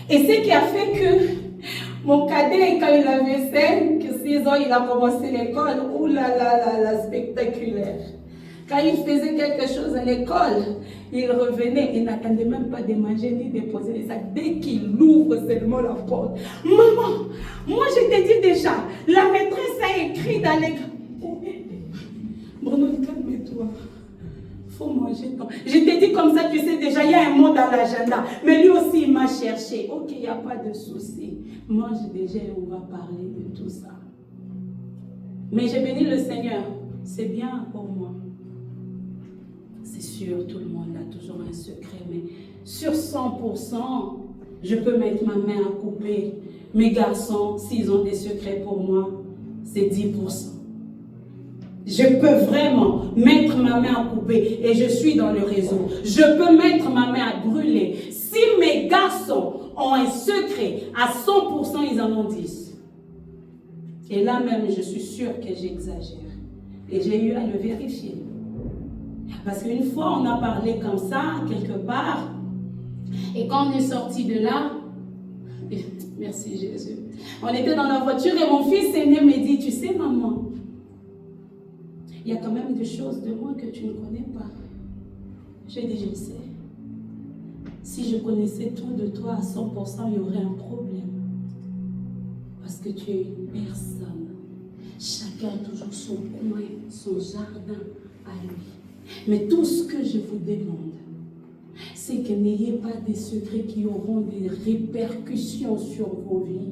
Et ce qui a fait que mon cadet, quand il avait 5-6 ans, il a commencé l'école. Ouh là là là là, spectaculaire. Quand il faisait quelque chose à l'école, il revenait, il n'attendait même pas de manger ni de poser les sacs. Dès qu'il ouvre seulement la porte, maman, moi je t'ai dit déjà, la maîtresse a écrit dans l'école. Bruno, calme-toi. Faut manger. Je t'ai dit comme ça, tu sais déjà, il y a un mot dans l'agenda. Mais lui aussi, il m'a cherché. Ok, il n'y a pas de souci. Mange déjà et on va parler de tout ça. Mais j'ai béni le Seigneur. C'est bien pour moi. C'est sûr, tout le monde a toujours un secret, mais sur 100%, je peux mettre ma main à couper. Mes garçons, s'ils ont des secrets pour moi, c'est 10%. Je peux vraiment mettre ma main à couper et je suis dans le réseau. Je peux mettre ma main à brûler. Si mes garçons ont un secret, à 100%, ils en ont 10. Et là même, je suis sûre que j'exagère. Et j'ai eu à le vérifier. Parce qu'une fois, on a parlé comme ça, quelque part. Et quand on est sorti de là, merci Jésus, on était dans la voiture et mon fils aîné me dit, tu sais maman, il y a quand même des choses de moi que tu ne connais pas. J'ai dit, je le sais. Si je connaissais tout de toi à 100%, il y aurait un problème. Parce que tu es une personne. Chacun a toujours son coin, son jardin à lui. Mais tout ce que je vous demande, c'est que n'ayez pas des secrets qui auront des répercussions sur vos vies.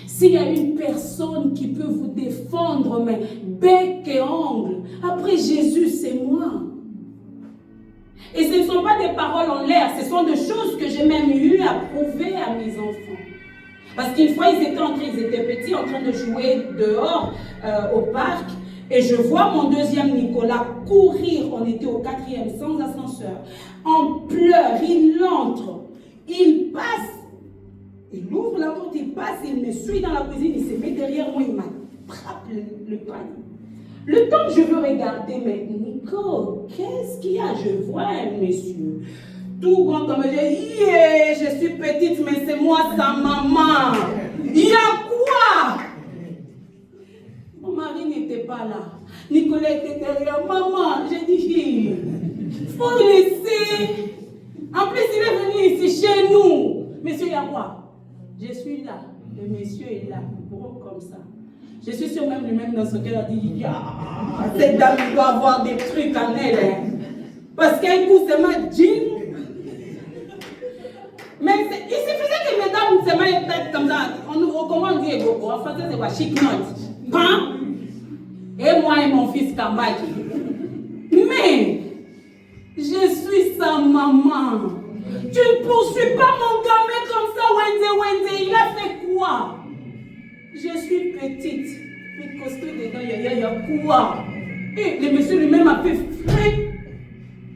S'il y a une personne qui peut vous défendre, mais bec et ongle, après Jésus, c'est moi. Et ce ne sont pas des paroles en l'air, ce sont des choses que j'ai même eu à prouver à mes enfants. Parce qu'une fois, ils étaient petits, en train de jouer dehors au parc. Et je vois mon deuxième Nicolas courir, on était au 4e, sans ascenseur, en pleurs, il entre, il passe, il ouvre la porte, il passe, il me suit dans la cuisine, il se met derrière moi, il m'attrape le panier. Le temps que je veux regarder, mais Nico, qu'est-ce qu'il y a? Je vois un monsieur, tout grand comme je suis petite, mais c'est moi sa maman. Il y a quoi? Mon mari n'était pas là. Nicolas était derrière. Maman, j'ai dit, faut laisser. En plus, il est venu ici chez nous. Monsieur, il y a quoi? Je suis là. Le monsieur est là, gros comme ça. Je suis sûre même lui-même dans ce qu'elle a dit, cette dame doit avoir des trucs en elle. Hein. Parce qu'un coup, c'est ma jean. Mais il suffisait que mesdames se mettent comme ça. Comment on dit Ego? En français, c'est quoi? Chic note. Pan. Et moi et mon fils Kambaki. Mais, je suis sa maman. Tu ne poursuis pas mon gamin comme ça, Wendy. Il a fait quoi? Je suis petite. Mais costaud dedans, il y a quoi? Et le monsieur lui-même a fait frais.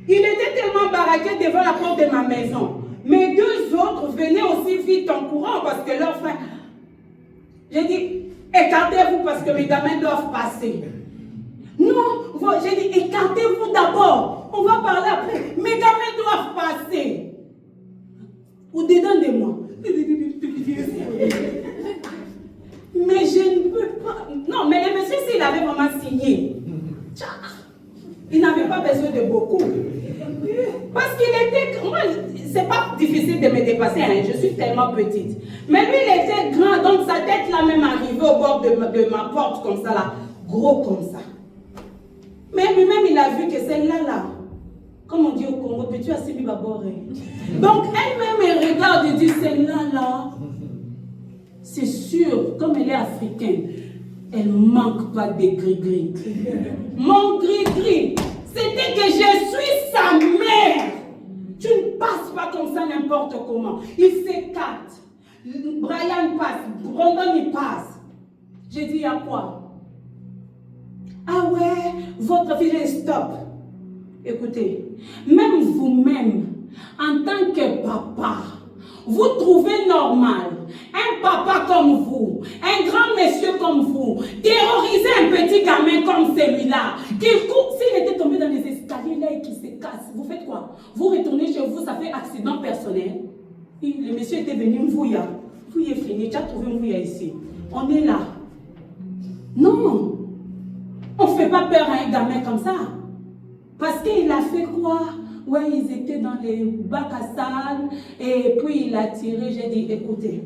Il était tellement baraqué devant la porte de ma maison. Mes deux autres venaient aussi vite en courant parce que leur frère... J'ai dit, écartez-vous parce que mes gamins doivent passer. Non, j'ai dit, écartez-vous d'abord. On va parler après. Mes gamins doivent passer. Ou dedans de moi. Mais je ne peux pas... Non, mais le monsieur, s'il avait vraiment signé, il n'avait pas besoin de beaucoup. Parce qu'il était... Moi, c'est pas difficile de me dépasser, hein, je suis tellement petite. Mais lui, il était grand, donc sa tête là même arrivée au bord de ma porte comme ça là, gros comme ça. Mais lui-même, il a vu que celle-là là, comme on dit au Congo, peux-tu assumer d'abord? Donc elle-même, elle regarde et dit, celle-là là, c'est sûr, comme elle est africaine, elle manque pas de gris-gris. Mon gris-gris, c'était que je suis sa mère. Tu ne passes pas comme ça n'importe comment. Il s'écarte. Brian passe, Brandon il passe. J'ai dit, il y a quoi? Ah ouais, votre fille est stop. Écoutez, même vous-même, en tant que papa, vous trouvez normal un papa comme vous, un grand monsieur comme vous, terroriser un petit gamin comme celui-là, qui court, s'il était tombé dans les escaliers là et qui se casse, vous faites quoi? Vous retournez chez vous, ça fait accident personnel. Et le monsieur était venu, Mvouya. Mvouya est fini, tu as trouvé Mvouya ici. On est là. Non, on ne fait pas peur à un gamin comme ça. Parce qu'il a fait quoi? Ouais, ils étaient dans les bacs à sable et puis il a tiré. J'ai dit, écoutez,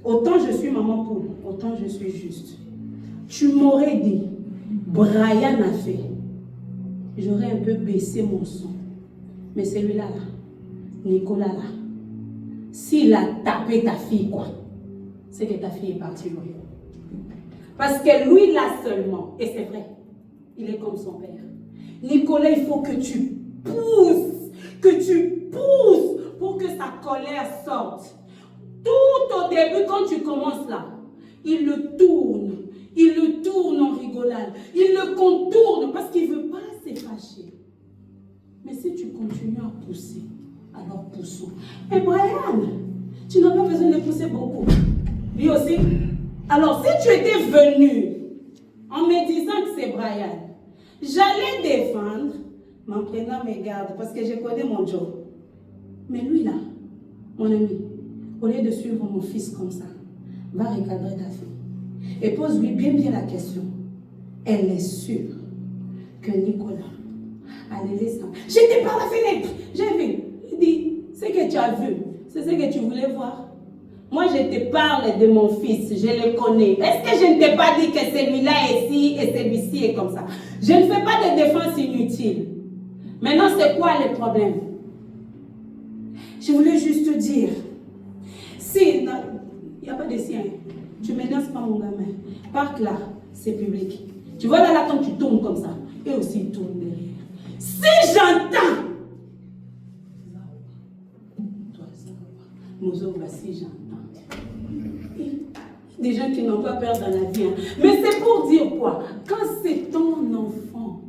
autant je suis maman poule, autant je suis juste. Tu m'aurais dit, Brian a fait. J'aurais un peu baissé mon son. Mais celui-là, là, Nicolas, là, s'il a tapé ta fille, quoi, c'est que ta fille est partie loin. Parce que lui, là seulement, et c'est vrai, il est comme son père. Nicolas, il faut que tu pousses pour que sa colère sorte. Tout au début, quand tu commences là, il le tourne en rigolade, il le contourne parce qu'il ne veut pas se fâcher. Mais si tu continues à pousser, alors poussons. Et Brian, tu n'as pas besoin de pousser beaucoup. Lui aussi. Alors, si tu étais venu en me disant que c'est Brian, j'allais défendre, m'en prenant mes gardes, parce que je connais mon job. Mais lui là, mon ami, au lieu de suivre mon fils comme ça, va recadrer ta fille. Et pose-lui bien la question. Elle est sûre que Nicolas allait laisser ça. J'étais par la fenêtre, j'ai vu. Il dit, ce que tu as vu, c'est ce que tu voulais voir. Moi, je te parle de mon fils, je le connais. Est-ce que je ne t'ai pas dit que celui-là est ici et celui-ci est comme ça? Je ne fais pas de défense inutile. Maintenant, c'est quoi le problème? Je voulais juste te dire, si, il n'y a pas de sien, tu ne menaces pas mon gamin. Parc là, c'est public. Tu vois là, quand tu tournes comme ça, et aussi il tourne derrière. Si j'entends, si j'entends. Des gens qui n'ont pas peur dans la vie. Hein. Mais c'est pour dire quoi? Quand c'est ton enfant,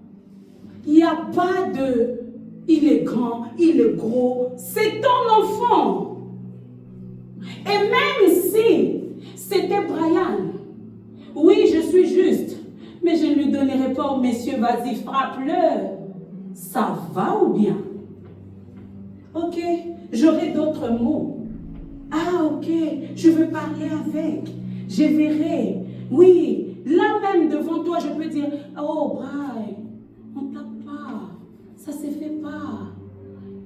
il n'y a pas de il est grand, il est gros. C'est ton enfant. Et même si c'était Brian, oui, je suis juste, mais je ne lui donnerai pas au monsieur, vas-y, frappe-le. Ça va ou bien? Ok, j'aurai d'autres mots. Ah, ok, je veux parler avec. Je verrai. Oui, là même devant toi, je peux dire, oh, Brian, on ne tape pas. Ça ne se fait pas.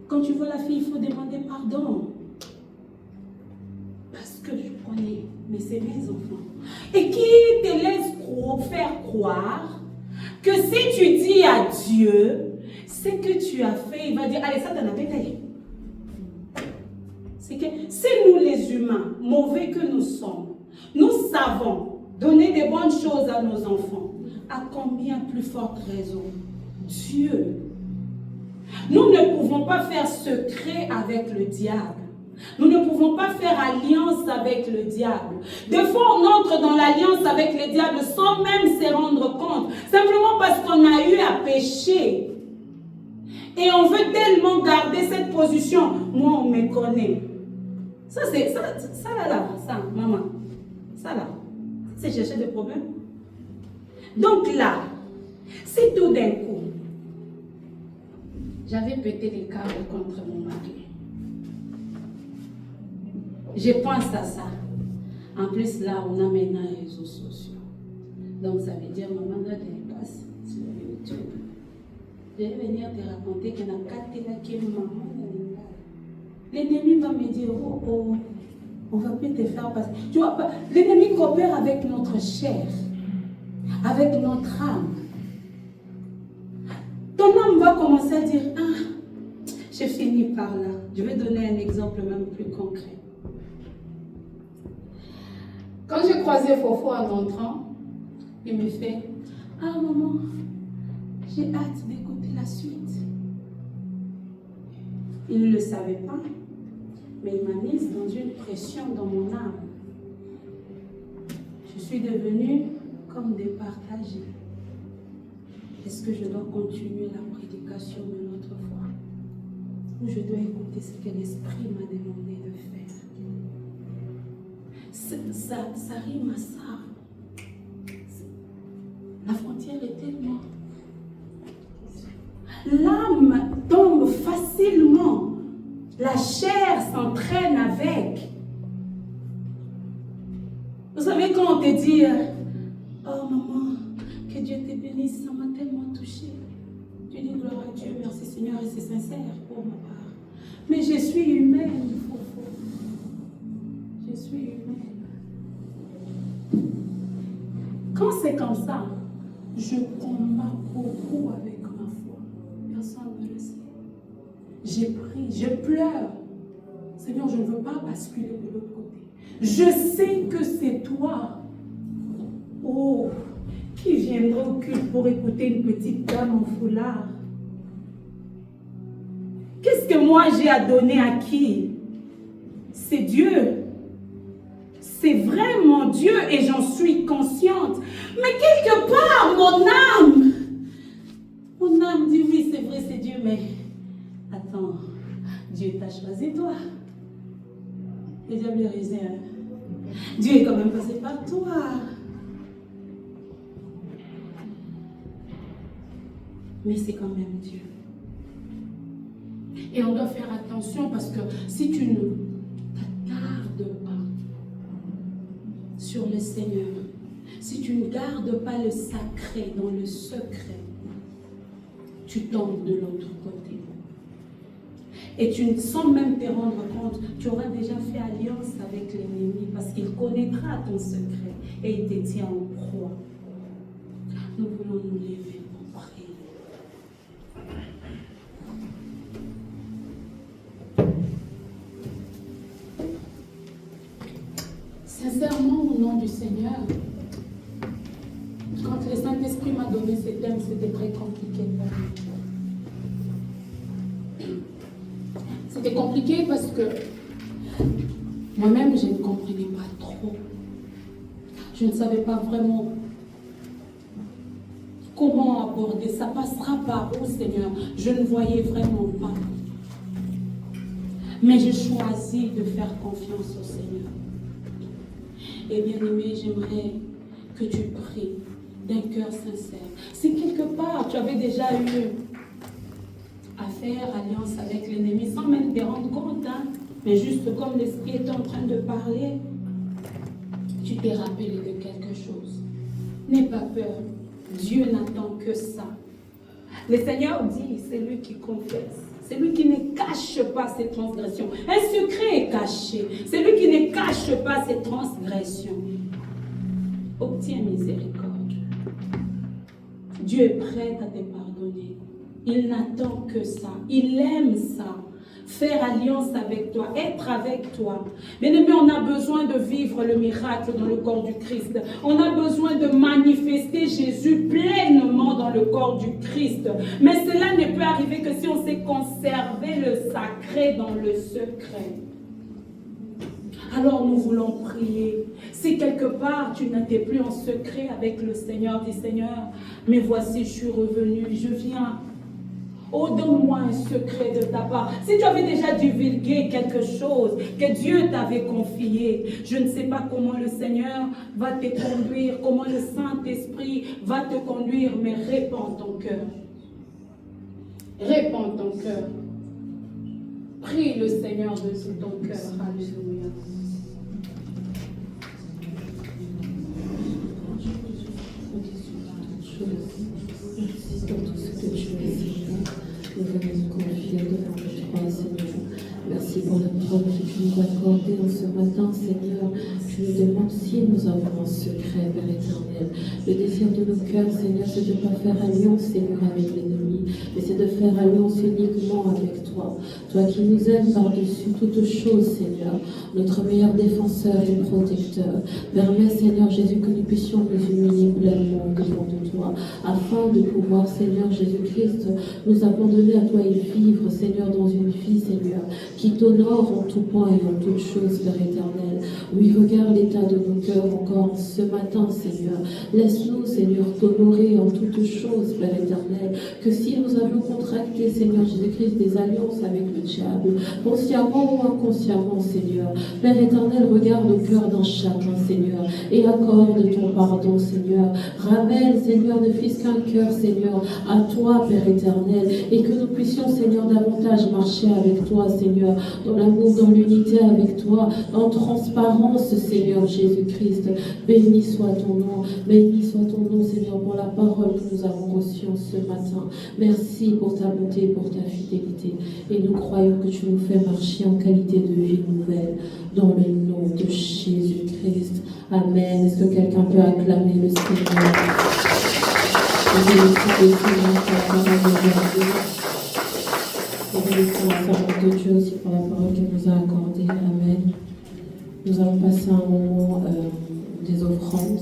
Quand tu vois la fille, il faut demander pardon. Parce que je connais, mais c'est mes enfants. Et qui te laisse faire croire que si tu dis à Dieu ce que tu as fait, il va dire, allez, ça t'en a pété. C'est que si nous les humains, mauvais que nous sommes, nous savons donner des bonnes choses à nos enfants, à combien plus forte raison Dieu. Nous ne pouvons pas faire secret avec le diable. Nous ne pouvons pas faire alliance avec le diable. Des fois, on entre dans l'alliance avec le diable sans même se rendre compte. Simplement parce qu'on a eu à pécher. Et on veut tellement garder cette position. Moi, on me connaît. Ça, c'est ça là, ça, maman. Ça là, c'est chercher des problèmes. Donc là, si tout d'un coup, j'avais pété les câbles contre mon mari, je pense à ça. En plus, là, on a maintenant les réseaux sociaux. Donc, ça veut dire, maman, là, tu passes sur YouTube. Je vais venir te raconter que dans 4 là, qui est maman, l'ennemi va me dire, oh, oh, on va plus te faire passer. Tu vois, l'ennemi coopère avec notre chair, avec notre âme. Ton âme va commencer à dire, ah, j'ai fini par là. Je vais donner un exemple même plus concret. Quand j'ai croisé Fofo en entrant, il me fait, ah maman, j'ai hâte d'écouter la suite. Il ne le savait pas, mais il m'a mise dans une pression dans mon âme. Je suis devenue comme départagée. Est-ce que je dois continuer la prédication de notre foi? Ou je dois écouter ce que l'Esprit m'a demandé de faire? Ça rime à ça. La frontière est tellement... L'âme tombe facilement. La chair s'entraîne avec. Vous savez quand on te dit, oh maman, que Dieu te bénisse, ça m'a tellement touché. Tu dis gloire à Dieu, merci Seigneur, et c'est sincère pour ma part. Mais je suis humaine, Fofo. Je suis humaine. Quand c'est comme ça, je combats beaucoup avec ma foi. Personne ne le sait. J'ai pris, je pleure. Seigneur, je ne veux pas basculer de l'autre côté. Je sais que c'est toi. Oh, qui viendrait au culte pour écouter une petite dame en foulard? Qu'est-ce que moi j'ai à donner à qui? C'est Dieu. C'est vraiment Dieu et j'en suis consciente. Mais quelque part, mon âme dit oui, c'est vrai, c'est Dieu, mais attends, Dieu t'a choisi toi. Le diable est rusé. Dieu est quand même passé par toi. Mais c'est quand même Dieu. Et on doit faire attention parce que si tu ne t'attardes pas sur le Seigneur, si tu ne gardes pas le sacré dans le secret, tu tombes de l'autre côté. Et tu, sans même te rendre compte, tu auras déjà fait alliance avec l'ennemi parce qu'il connaîtra ton secret et il te tient en proie. Nous voulons nous lever pour prier. Sincèrement, au nom du Seigneur, quand le Saint-Esprit m'a donné ce thème, c'était très compliqué pour moi. C'était compliqué parce que moi-même, je ne comprenais pas trop. Je ne savais pas vraiment comment aborder. Ça passera par où, Seigneur? Je ne voyais vraiment pas. Mais j'ai choisi de faire confiance au Seigneur. Et bien aimé, j'aimerais que tu pries d'un cœur sincère. Si quelque part tu avais déjà eu à faire alliance avec l'ennemi sans même te rendre compte, hein, mais juste comme l'Esprit est en train de parler, tu t'es rappelé de quelque chose. N'aie pas peur. Dieu n'attend que ça. Le Seigneur dit, c'est lui qui confesse. C'est lui qui ne cache pas ses transgressions. Un secret est caché. C'est lui qui ne cache pas ses transgressions. Obtiens miséricorde. Dieu est prêt à te pardonner. Il n'attend que ça. Il aime ça. Faire alliance avec toi, être avec toi. Bien aimé, on a besoin de vivre le miracle dans le corps du Christ. On a besoin de manifester Jésus pleinement dans le corps du Christ. Mais cela ne peut arriver que si on sait conserver le sacré dans le secret. Alors nous voulons prier. Si quelque part tu n'étais plus en secret avec le Seigneur, dis Seigneur, mais voici je suis revenu, je viens. Oh, donne-moi un secret de ta part. Si tu avais déjà divulgué quelque chose que Dieu t'avait confié, je ne sais pas comment le Seigneur va te conduire, comment le Saint-Esprit va te conduire, mais répands ton cœur. Répands ton cœur. Prie le Seigneur de tout ton cœur. Alléluia. Nous venons nous confier devant toi, Seigneur. Merci pour le matin, Seigneur, je nous demande si nous avons un secret, Père éternel. Le désir de nos cœurs, Seigneur, c'est de ne pas faire alliance, Seigneur, avec l'ennemi, mais c'est de faire alliance uniquement avec toi. Toi qui nous aimes par-dessus toutes choses, Seigneur, notre meilleur défenseur et protecteur. Permets, Seigneur Jésus, que nous puissions nous humilier pleinement devant toi, afin de pouvoir, Seigneur Jésus-Christ, nous abandonner à toi et vivre, Seigneur, dans une vie, Seigneur, qui t'honore en tout point et en toutes choses, Père éternel. Oui, regarde l'état de nos cœurs encore ce matin, Seigneur. Laisse-nous, Seigneur, t'honorer en toutes choses, Père éternel. Que si nous avons contracté, Seigneur Jésus-Christ, des alliances avec le diable, consciemment ou inconsciemment, Seigneur, Père éternel, regarde au cœur d'un chacun, Seigneur, et accorde ton pardon, Seigneur. Ramène, Seigneur, ne fût-ce qu'un cœur, Seigneur, à toi, Père éternel, et que nous puissions, Seigneur, davantage marcher avec toi, Seigneur, dans l'amour, dans l'unité avec toi, en transparence, Seigneur Jésus-Christ. Béni soit ton nom, Seigneur, pour la parole que nous avons reçue en ce matin. Merci pour ta bonté et pour ta fidélité. Et nous croyons que tu nous fais marcher en qualité de vie nouvelle, dans le nom de Jésus-Christ. Amen. Est-ce que quelqu'un peut acclamer le Seigneur? Bénissons la parole de Dieu aussi pour la parole qu'il nous a accordée. Amen. Nous allons passer un moment des offrandes.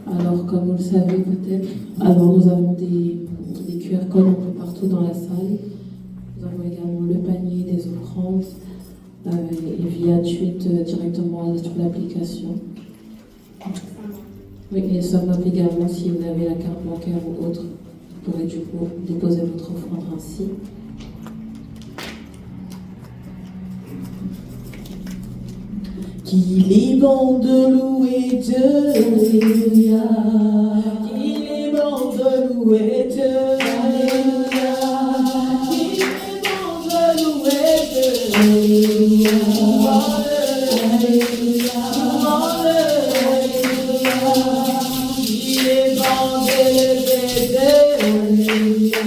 Alors, comme vous le savez peut-être, alors nous avons des QR codes un peu partout dans la salle. Nous avons également le panier des offrandes et via tweet directement sur l'application. Oui, et ça marque également si vous avez la carte bancaire ou autre, vous pourrez du coup déposer votre offrande ainsi. Qu'il est bon de louer Dieu, Alléluia. Qu'il est bon de louer Dieu, Alléluia. Qu'il est bon de louer Dieu, Alléluia. Alléluia. Alléluia. Il est bon d'élever Dieu, Alléluia.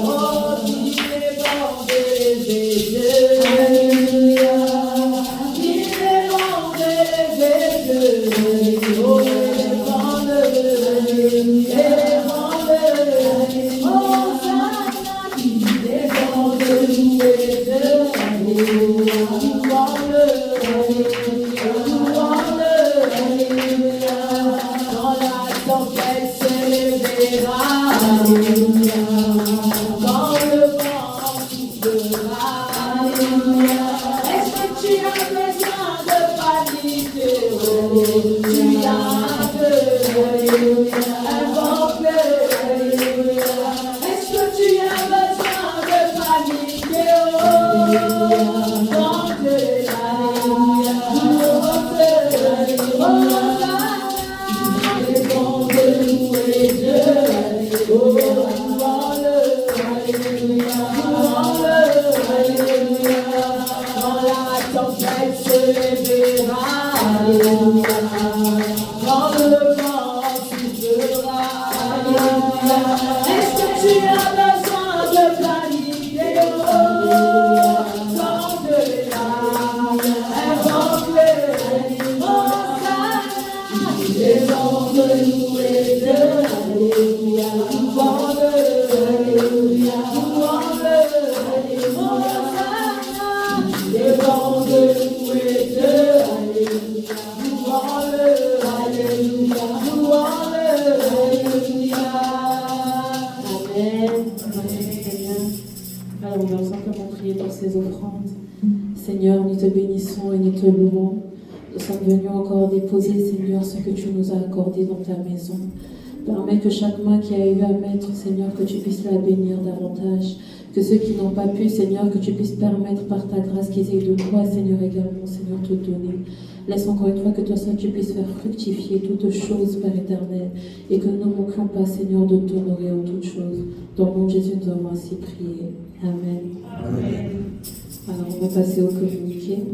Oh, il est bon d'élever Dieu, Alléluia. Seigneur, nous te bénissons et nous te louons. Nous sommes venus encore déposer, Seigneur, ce que tu nous as accordé dans ta maison. Permets que chaque main qui a eu à mettre, Seigneur, que tu puisses la bénir davantage. Que ceux qui n'ont pas pu, Seigneur, que tu puisses permettre par ta grâce qu'ils aient de quoi, Seigneur, également, Seigneur, te donner. Laisse encore une fois que toi seul tu puisses faire fructifier toutes choses, Père éternel, et que nous ne manquions pas, Seigneur, de t'honorer en toutes choses. Dans le nom de Jésus, nous avons ainsi prié. Amen. Amen. Alors, on va passer au communiqué.